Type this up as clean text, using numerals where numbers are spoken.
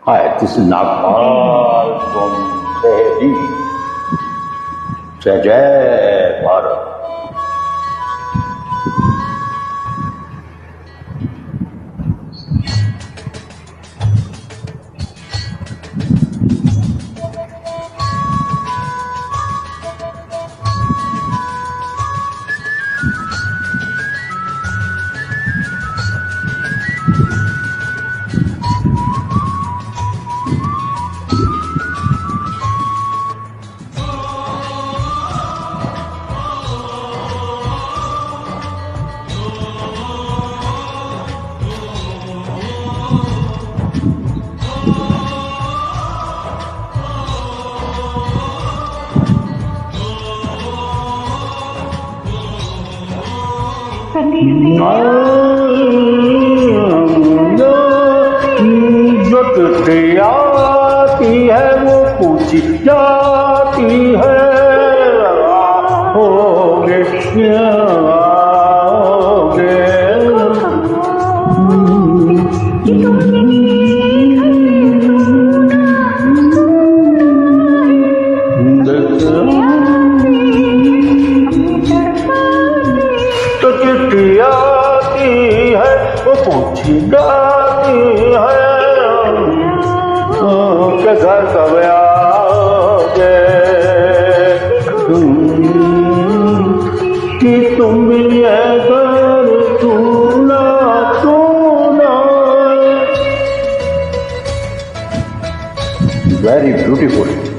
Hi, this is Nagpal from Delhi. Jai Jai Bharat. जो तुझे आती है वो पूछी जाती है आओगे तो चिट्ठी आती है वो पूछी जाती है के घर कब आओगे कि तुम ये घर सुना very beautiful.